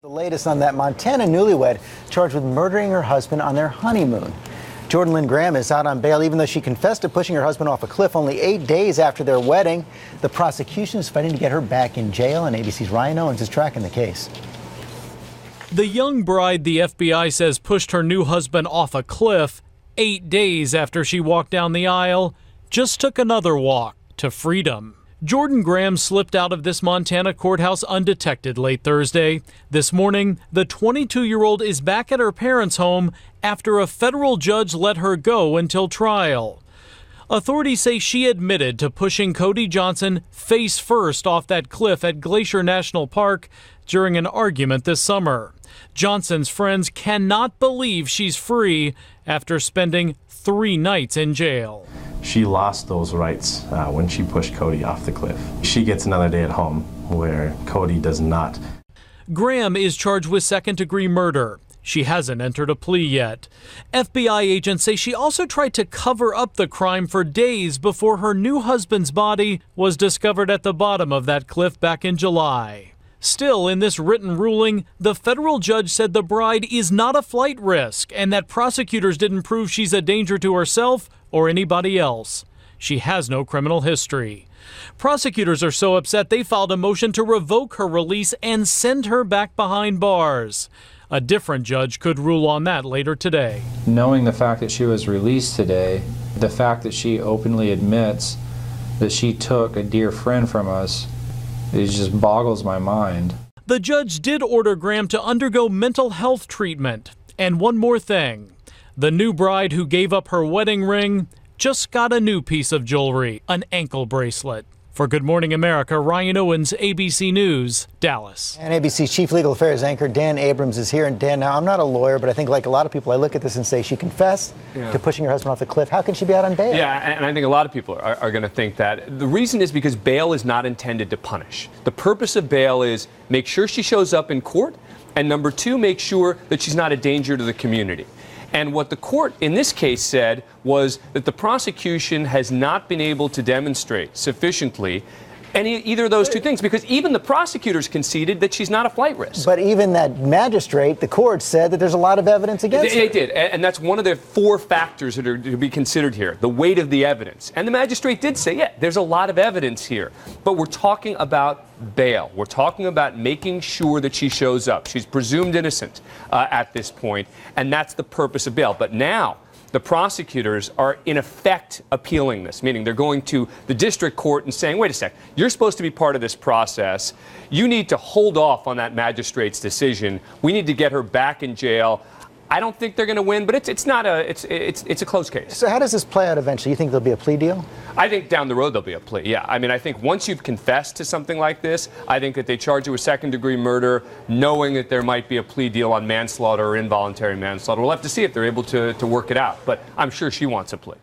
The latest on that Montana newlywed charged with murdering her husband on their honeymoon. Jordan Linn Graham is out on bail even though she confessed to pushing her husband off a cliff only 8 days after their wedding. The prosecution is fighting to get her back in jail, and ABC's Ryan Owens is tracking the case. The young bride, the FBI says, pushed her new husband off a cliff 8 days after she walked down the aisle, just took another walk to freedom. Jordan Graham slipped out of this Montana courthouse undetected late Thursday. This morning, the 22-year-old is back at her parents' home after a federal judge let her go until trial. Authorities say she admitted to pushing Cody Johnson face first off that cliff at Glacier National Park during an argument this summer. Johnson's friends cannot believe she's free after spending 3 nights in jail. She lost those rights when she pushed Cody off the cliff. She gets another day at home where Cody does not. Graham is charged with second-degree murder. She hasn't entered a plea yet. FBI agents say she also tried to cover up the crime for days before her new husband's body was discovered at the bottom of that cliff back in July. Still, in this written ruling, the federal judge said the bride is not a flight risk and that prosecutors didn't prove she's a danger to herself or anybody else. She has no criminal history. Prosecutors are so upset they filed a motion to revoke her release and send her back behind bars. A different judge could rule on that later today. Knowing the fact that she was released today, the fact that she openly admits that she took a dear friend from us, it just boggles my mind. The judge did order Graham to undergo mental health treatment. And one more thing. The new bride who gave up her wedding ring just got a new piece of jewelry, an ankle bracelet. For Good Morning America, Ryan Owens, ABC News, Dallas. And ABC's chief legal affairs anchor Dan Abrams is here. And Dan, now I'm not a lawyer, but I think like a lot of people, I look at this and say she confessed to pushing her husband off the cliff. How can she be out on bail? Yeah, and I think a lot of people are going to think that. The reason is because bail is not intended to punish. The purpose of bail is make sure she shows up in court, and number 2, make sure that she's not a danger to the community. And what the court in this case said was that the prosecution has not been able to demonstrate sufficiently either of those 2 things, because even the prosecutors conceded that she's not a flight risk. But even that magistrate, the court, said that there's a lot of evidence against her. They did, and that's one of the 4 factors that are to be considered here, the weight of the evidence. And the magistrate did say, yeah, there's a lot of evidence here. But we're talking about bail. We're talking about making sure that she shows up. She's presumed innocent at this point, and that's the purpose of bail. But now, the prosecutors are in effect appealing this, meaning they're going to the district court and saying, wait a sec, you're supposed to be part of this process. You need to hold off on that magistrate's decision. We need to get her back in jail. I don't think they're going to win, but it's a close case. So how does this play out eventually? You think there'll be a plea deal? I think down the road there'll be a plea, yeah. I mean, I think once you've confessed to something like this, I think that they charge you with second-degree murder, knowing that there might be a plea deal on manslaughter or involuntary manslaughter. We'll have to see if they're able to work it out, but I'm sure she wants a plea.